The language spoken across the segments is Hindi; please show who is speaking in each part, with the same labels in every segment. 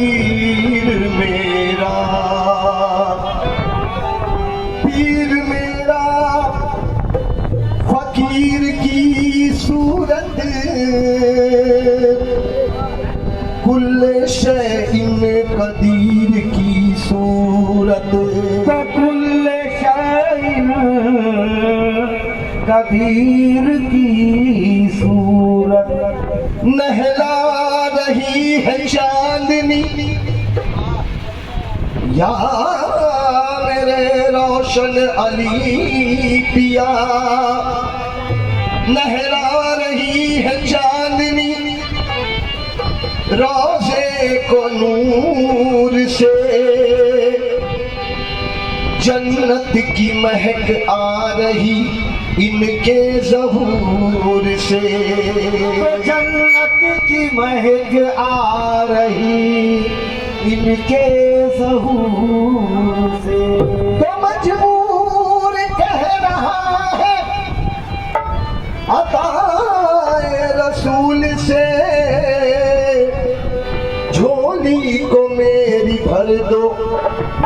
Speaker 1: पीर मेरा, पीर मेरा फकीर की सूरत कुल्ले शैइन कदीर की सूरत,
Speaker 2: कुल्ले शैइन कदीर की सूरत।
Speaker 1: नहला रही है चांदनी या मेरे रोशन अली पिया, नहला रही है चांदनी रोज़े को नूर से, जन्नत की महक आ रही इनके ज़हूर से,
Speaker 2: जन्नत की महक आ रही इनके ज़हूर से।
Speaker 1: तो मजबूर कह रहा है अताए रसूल से, झोली को मेरी भर दो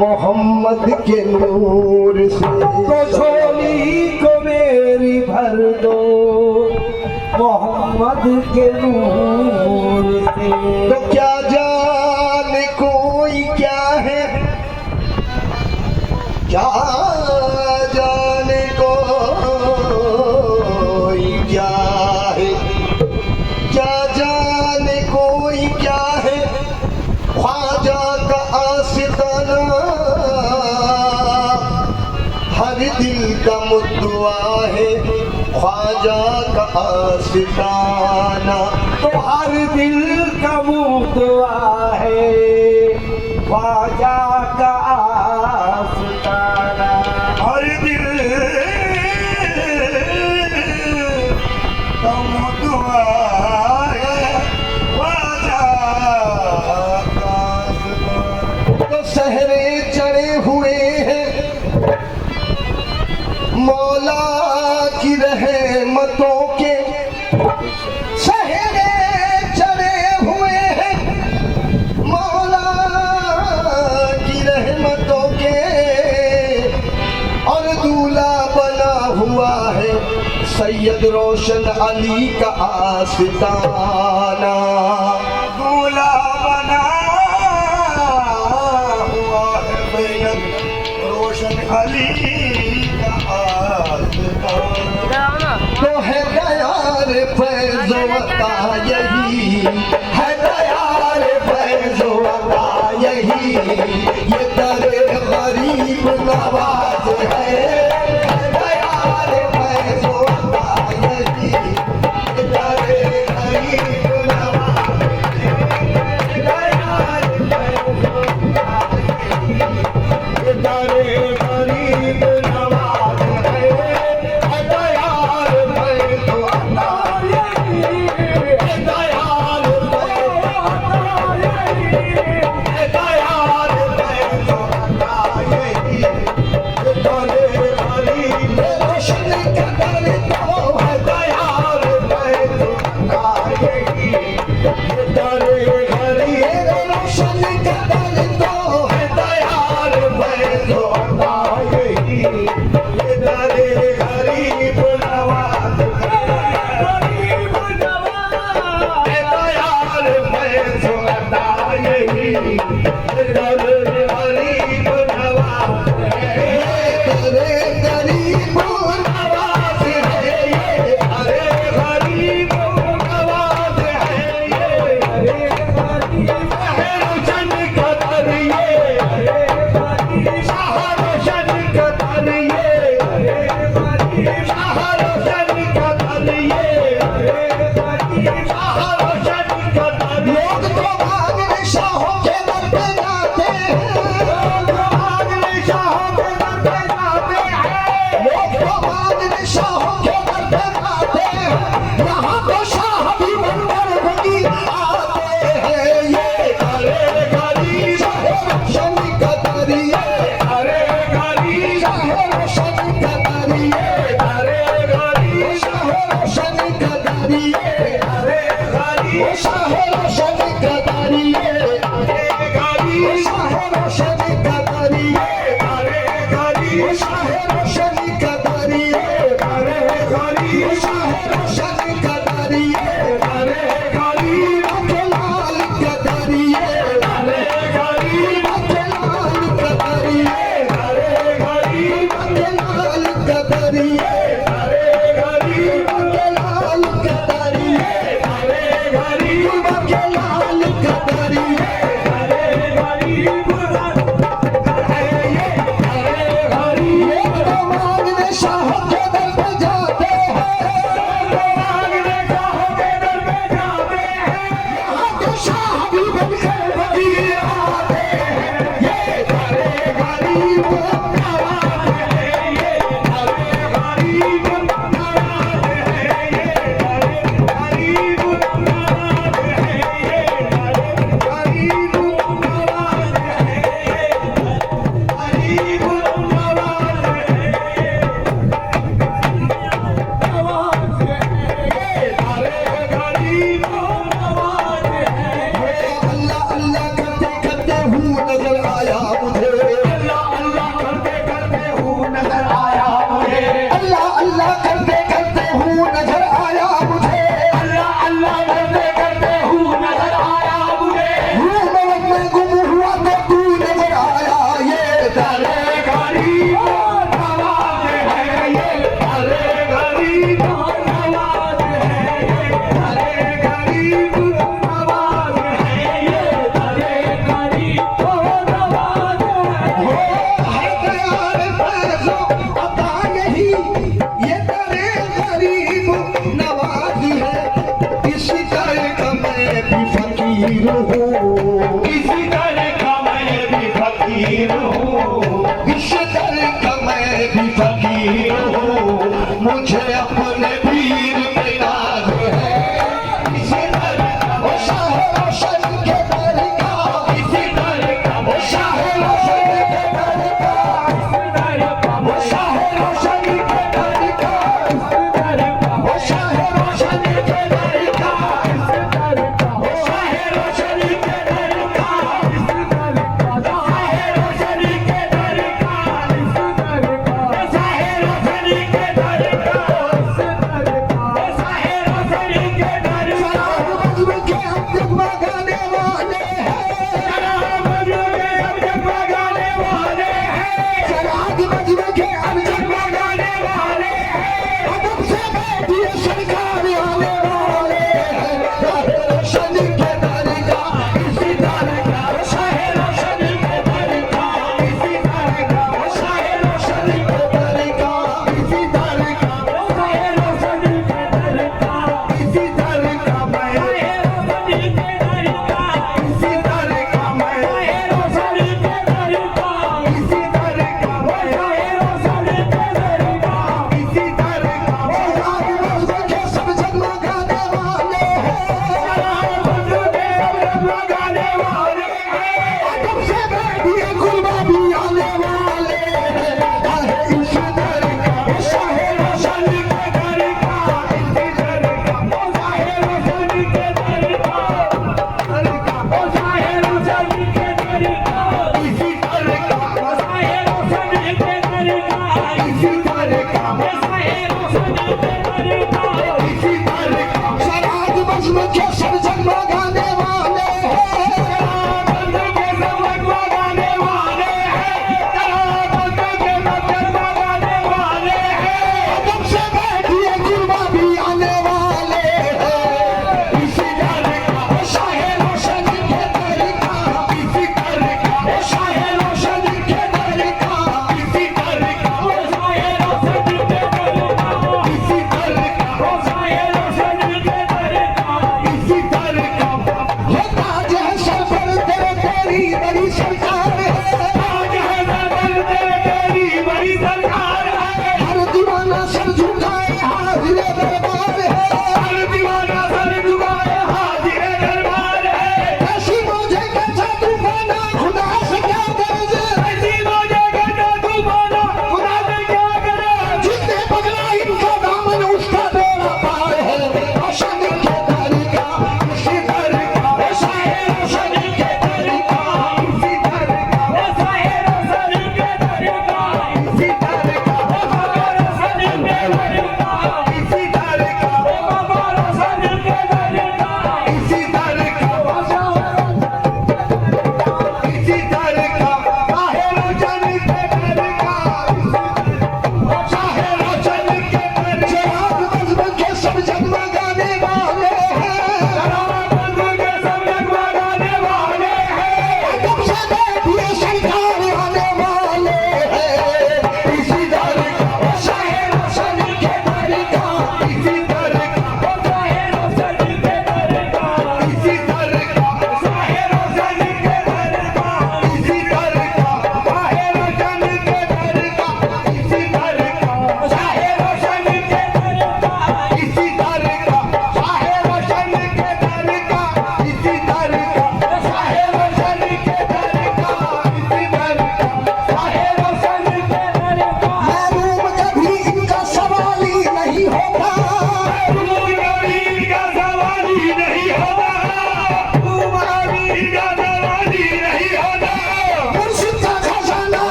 Speaker 1: मोहम्मद के नूर से,
Speaker 2: तो झोली को मेरी भर दो मोहम्मद के नूर से।
Speaker 1: तो क्या जाने कोई क्या है, क्या जाने कोई क्या है, क्या जाने कोई क्या है, ख्वाजा का आशिकाना हर दिल का मुद्दुआ है, ख्वाजा का आशिकाना
Speaker 2: तो हर दिल का मुद्दुआ है, ख्वाजा का आशिकाना।
Speaker 1: हर दिल का मुद्दुआ है, ख्वाजा का आशिकाना। तो सहरे चढ़े हुए हैं मौला की रहमतों के, सहरे चढ़े हुए हैं मौला की रहमतों के, और दूल्हा बना हुआ है सैयद रोशन अली का आस्ताना, दूल्हा बना हुआ है सैयद रोशन अली का आस्ताना। तो है दयार फैज़ोता यही, है दयार फैज़ोता यही, ये दरे गरीब नवाज है, दयार फैज़ोता यही, ये दरे गरीब नवाज है, दयार फैज़ोता यही, ये दरे गरीब नवाज है, दयार फैज़ोता यही, दयार फैज़ोता यही, दयार फैज़ोता यही, ये दरे गरीब रोशन कदर तो है, दयार फैज़ोता यही, ये दरे गरीब रोशन कदर तो है, दयार फैज़ोता यही, ये दरे गरीब नवाज है, गरीब नवाज है, दयार फैज़ोता यही, ये दरे गरीब नवाज है, दरे गरीब नवाज है, ये दरे गरीब नवाज है, ये दरे गरीब रोशन कदर ये, शाह रोशन कदर ये, शाह रोशन कदर ये, शाह रोशन कदर। लोग तो भागने शाहों के दर पे जाते हैं, लोग तो भागने शाहों के दर पे जाते हैं, लोग तो भागने शाहों के दर पे जाते हैं, यहाँ तो शाह भी बनकर बनी आते हैं, ये दरे गरीब शाह रोशन कदर ये, दरे गरीब शाह रोशन कदर ये, दरे गरीब शाह रोशन कदर दरिए ओ शाह रोशन का दरिए ओ शाह रोशन का दरिए ओ शाह रोशन का दरिए ओ शाह रोशन का दरिए लाल का दरिए लाल का दरिए लाल का दरिए लाल का दरिए लाल का दरिए लोग तो मांगने शाह के दर पे जाते हैं यहाँ के शाह भी बनकर वजीर आते हैं ये दरे गरीब नवाज है ये दरे गरीब नवाज है ये दरे गरीब नवाज है ये दरे गरीब नवाज है ये गरीब नवाज है अल्लाह अल्लाह करते करते हूँ नजर आया मुझे अल्लाह अल्लाह करते करते हूँ नजर आया मुझे अल्लाह अल्लाह करते करते हूँ नजर आया मुझे अल्लाह अल्लाह करते करते हूँ नजर आया मुझे हूँ में गुम हुआ तो तू नजर आया ये दरे गरीब नवाज है ये दरे गरीब नवाज है ये दरे गरीब नवाज है ये दरे गरीब नवाज है हर प्यार पैसों अता नहीं ये दरे गरीब नवाजी है इसी तरह का मैं भी फकीर हूँ इसी तरह का मैं भी फकीर हूँ इसी तरह का मैं भी फकीर हूँ मुझे अपने पीर पे नाज है इसी तरह वो शाह रोशन के दर का इसी तरह वो शाह रोशन के दर का वो शाह रोशन के दर का वो शाह रोशन के दर का वो शाह रोशन के दर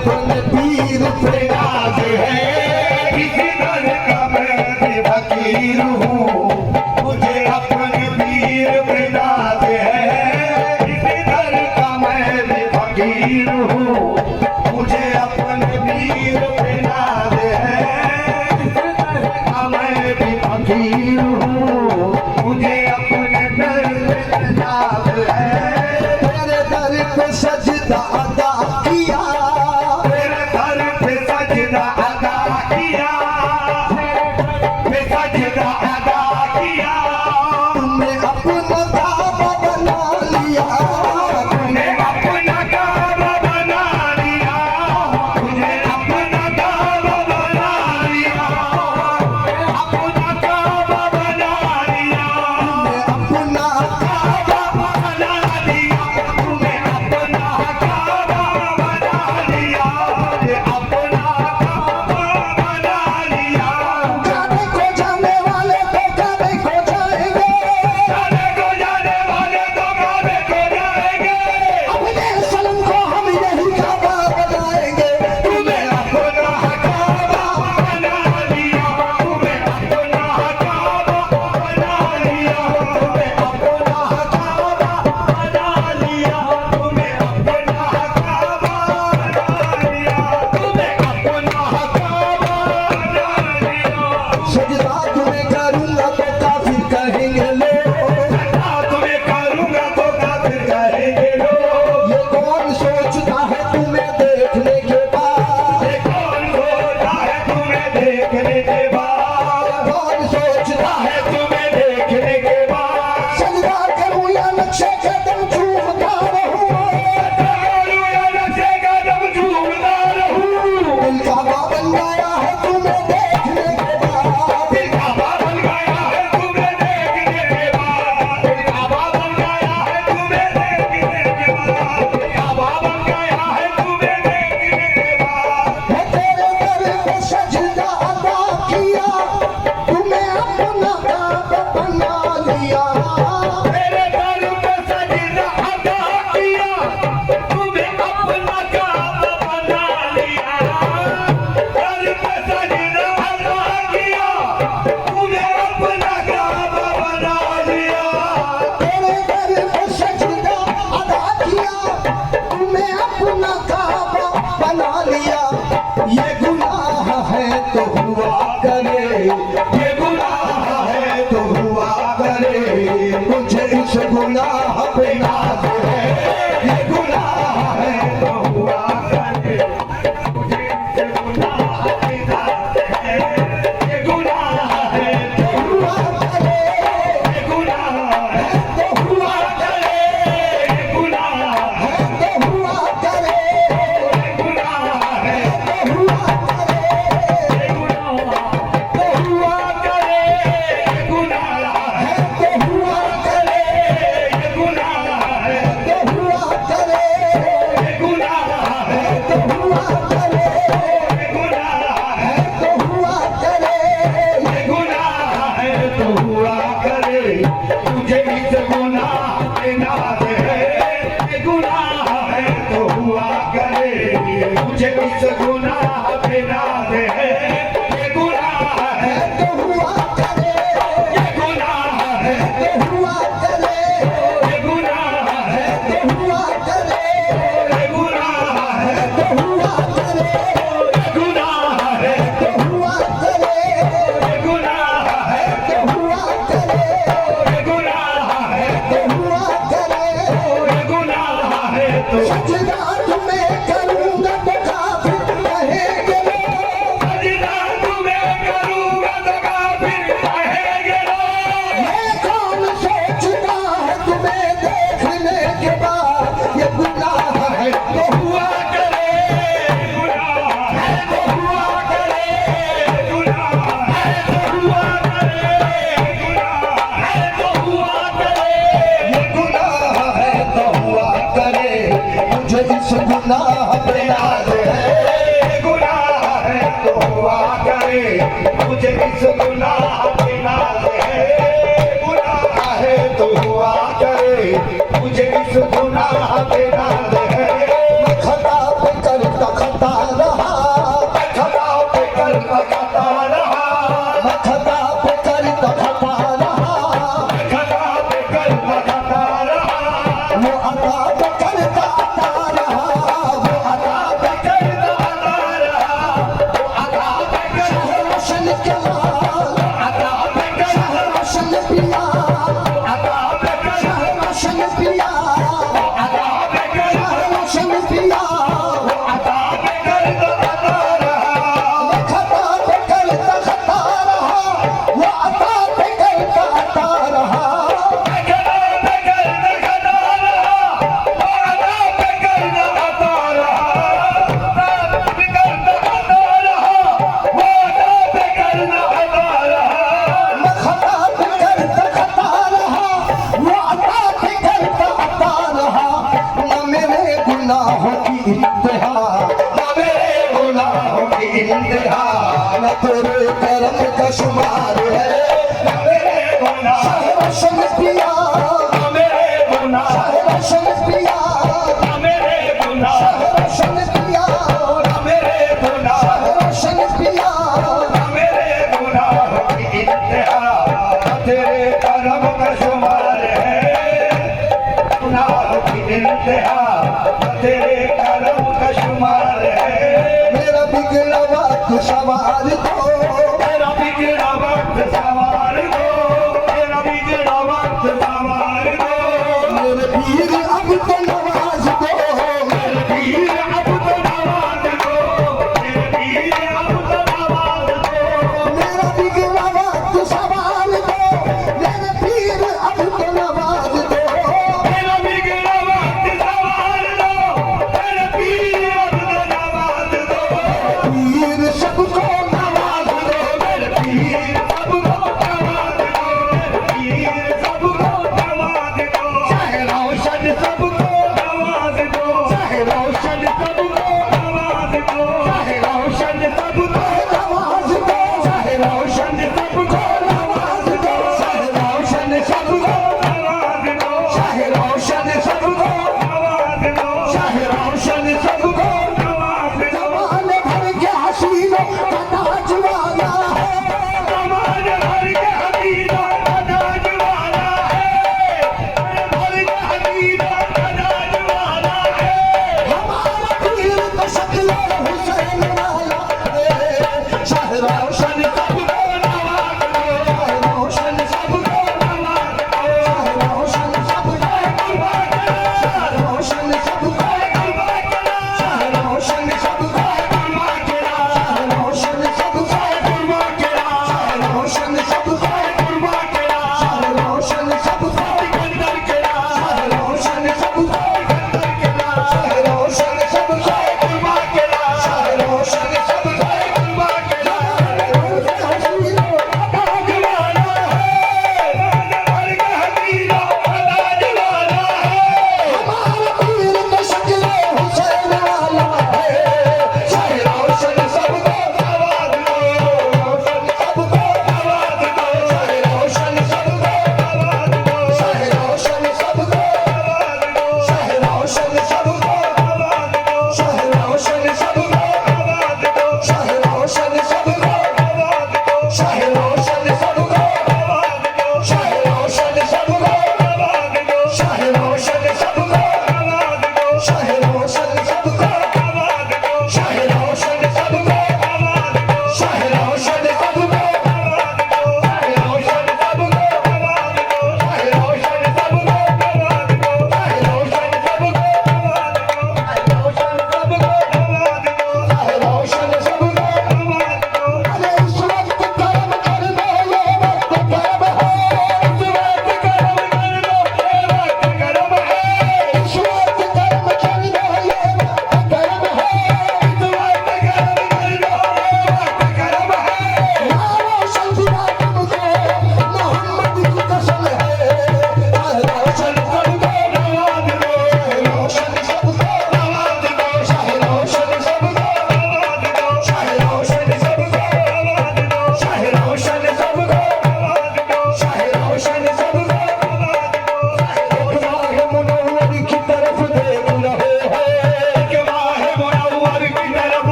Speaker 1: अपने पीर पे नाज है,
Speaker 3: किसी दर का मैं भी फकीर हूँ, मुझे अपने पीर पे नाज है। किसी दर का मैं भी फकीर हूँ, मुझे अपने पीर पे नाज है। किसी दर का मैं भी फकीर हूँ, मुझे अपने दर पे नाज है।
Speaker 1: तेरे दर पे सजदा अदा किया,
Speaker 3: तेरे दर पे सजदा अदा किया, पे सजदा अदा किया।
Speaker 1: तुमने अपना काबा बना लिया,
Speaker 3: तूने अपना काबा बना लिया, तुझे अपना काबा बना लिया, अपना काबा बना लिया,
Speaker 1: अपना
Speaker 3: काबा बना लिया, तूने अपना काबा बना लिया, ये अपना काबा बना लिया।
Speaker 1: जाने को जाने वाले तो काबे को जाएंगे,
Speaker 3: जाने को जाने वाले तो काबे को जाएंगे।
Speaker 1: अपने सलम को हम यही काबा बनाएंगे।
Speaker 3: तूने अपना काबा बना लिया, तूने अपना काबा बना लिया, तूने अपना काबा बना लिया, तूने अपना काबा बना लिया, तूने अपना काबा बना लिया।
Speaker 1: सजदा तुम्हें करूंगा तो काफिर कहेंगे लोग,
Speaker 3: सजदा तुम्हें करूंगा तो काफिर कहेंगे लोग।
Speaker 1: ये कौन सोचता है तुम्हें देखने के बाद,
Speaker 3: ये कौन सोचता है तुम्हें देखने के बाद,
Speaker 1: कौन सोचता है
Speaker 3: है तुम्हें देखने के बाद।
Speaker 1: सजदा करूं या नक्शे कदम चूमता रहूं,
Speaker 3: करूं या नशे का दम झूमता रहूं।
Speaker 1: दिल काबा बन गया है तुम्हें देखने के बाद,
Speaker 3: दिल काबा बन गया है तुम्हें देखने के बाद, दिल काबा बन गया है तुम्हें देखने के बाद, दिल काबा बन गया है तुम्हें देखने के बाद।
Speaker 1: है तेरे दर पे सजदा अदा किया, तुम्हें अपना काबा बना लिया।
Speaker 3: तेरे दर पे सजदा अदा किया, तुम्हें अपना काबा बना लिया। दर पे सजदा अदा किया, तुम्हें अपना काबा बना लिया।
Speaker 1: तेरे दर पे सजदा अदा किया, तुम्हें अपना काबा बना लिया। ये गुनाह है तो हुआ करे,
Speaker 3: ये गुनाह है तो हुआ करे,
Speaker 1: मुझे इस गुनाह पे नाज है।
Speaker 3: ये गुनाह है तो हुआ करे, मुझे इससे गुनाह की दाद है। ये गुनाह है तो
Speaker 1: हुआ करे,
Speaker 3: ये गुनाह है
Speaker 1: तो हुआ
Speaker 3: करे, ये गुनाह है
Speaker 1: तो हुआ करे,
Speaker 3: ये गुनाह है
Speaker 1: तो हुआ करे,
Speaker 3: ये गुनाह
Speaker 1: तो हुआ करे,
Speaker 3: ये गुनाह है
Speaker 1: तो हुआ करे,
Speaker 3: ये गुनाह है
Speaker 1: तो हुआ करे,
Speaker 3: ये गुनाह है
Speaker 1: तो हुआ करे,
Speaker 3: ये गुनाह है
Speaker 1: तो हुआ करे।
Speaker 3: ये गुनाह है तो हुआ करे, तुझे इस गुनाह पे नाज है। ये गुनाह है तो हुआ करे, तुझे इस गुनाह पे नाज है। ये गुनाह है,
Speaker 1: तो हुआ करे,
Speaker 3: ये गुनाह है,
Speaker 1: तो हुआ करे,
Speaker 3: ये गुनाह है,
Speaker 1: तो हुआ करे,
Speaker 3: ये गुनाह है,
Speaker 1: तो हुआ करे,
Speaker 3: ये गुनाह है,
Speaker 1: तो हुआ करे,
Speaker 3: ये गुनाह है,
Speaker 1: तो हुआ करे,
Speaker 3: ये गुनाह है,
Speaker 1: तो हुआ करे।
Speaker 3: ये गुनाह है तो
Speaker 1: सजदा तुम्हें करूंगा तो काफिर कहेंगे लोग,
Speaker 3: सजदा तुम्हें करूंगा तो काफिर कहेंगे लोग।
Speaker 1: मैं कौन सोचता है तुम्हें देखने के बाद, ये गुनाह है तो
Speaker 3: हुआ करे, गुनाह है तो हुआ करे, गुनाह है तो हुआ करे, गुनाह है तो हुआ करे।
Speaker 1: ये गुनाह है तो हुआ करे, मुझे इस गुनाह पे नाज है।
Speaker 3: ये गुनाह है तो हुआ करे, मुझे इस गुनाह पे नाज है। गुनाह है तो हुआ करे, मुझे इस गुनाह पे नाज है।
Speaker 1: मैं खता पे करता खता
Speaker 3: इंतहा
Speaker 1: न तेरे करम का शुमार है
Speaker 3: मेरे गुनाह
Speaker 1: रोशन पिया
Speaker 3: मेरे गुनाह
Speaker 1: रोशन पिया
Speaker 3: मेरे गुनाह
Speaker 1: रोशन पिया
Speaker 3: मेरे गुनाह
Speaker 1: रोशन पिया
Speaker 3: मेरे गुनाह की इंतहा तेरे करम का शुमार है गुनाह की इंतहा तेरे करम का शुमार है
Speaker 1: मेरा बिगड़ा वक्त सवार दो
Speaker 3: तेरा बिगड़ा वक्त सवार दो तेरा बिगड़ा वक्त सवार दो
Speaker 1: मेरे पीर अब तो नवाज दो
Speaker 3: मेरे पीर अब तो नवाज दो मेरे पीर अब तो नवाज दो
Speaker 1: मेरा बिगड़ा वक्त सवार दो मेरे पीर अब तो नवाज दो
Speaker 3: तेरा बिगड़ा वक्त सवार दो तेरे पीर अब तो नवाज दो
Speaker 1: पीर सबको नवाज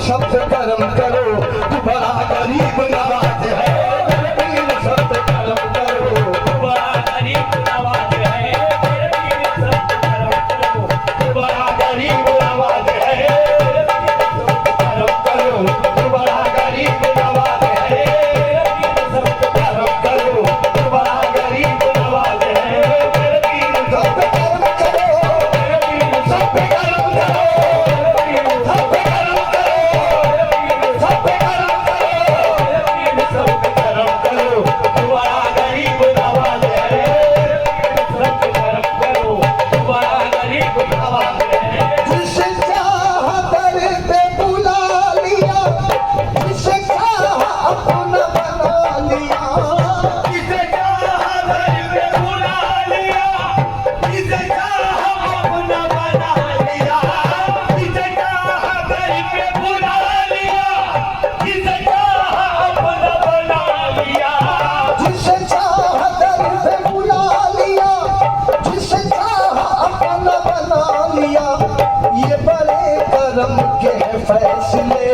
Speaker 1: शब्द कर्म करो, तू बड़ा गरीब नवाज है। मेरे पीर शब्द कर्म करो,
Speaker 4: तू बड़ा गरीब नवाज है। मेरे पीर शब्द कर्म करो, तू बड़ा गरीब नवाज है। मेरे पीर शब्द कर्म करो,
Speaker 1: तू बड़ा गरीब नवाज है।
Speaker 4: शब्द कर्म
Speaker 1: करो, तू बड़ा गरीब नवाज है। मेरे पीर शब्द कर्म करो,
Speaker 4: मेरे पीर
Speaker 1: शब्द कर्म करो, शब्द कर्म करो, शब्द कर्म करो,
Speaker 4: शब्द कर्म
Speaker 1: करो,
Speaker 4: तू बड़ा गरीब नवाज है। शब्द कर्म करो, तू बड़ा गरीब नवाज है।
Speaker 1: जिसे चाह दर पे बुला लिया, जिसे चाह अपना बना लिया।
Speaker 4: जिसे चाहा घर पे बुला लिया, जिसे चाहा अपना बना लिया। जिसे चाहा घर पे बुला लिया, जिसे चाहा अपना बना लिया।
Speaker 1: जिसे चाह दर पे बुला लिया, जिसे चाह अपना बना लिया। ये बड़े करम के हैं फैसले,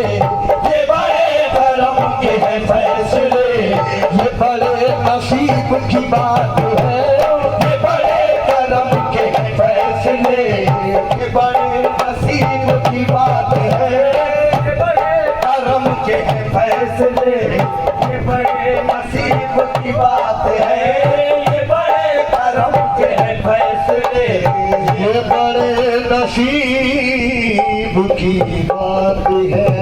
Speaker 4: ये बड़े करम के हैं फैसले,
Speaker 1: ये बड़े नसीब की बात है। ये बड़े करम के हैं फैसले, ये बड़े नसीब की बात है।
Speaker 4: ये बड़े
Speaker 1: करम के हैं फैसले,
Speaker 4: ये बड़े
Speaker 1: नसीब की बात है।
Speaker 4: ये बड़े
Speaker 1: करम के हैं फैसले, ये बड़े नसीब की बात है।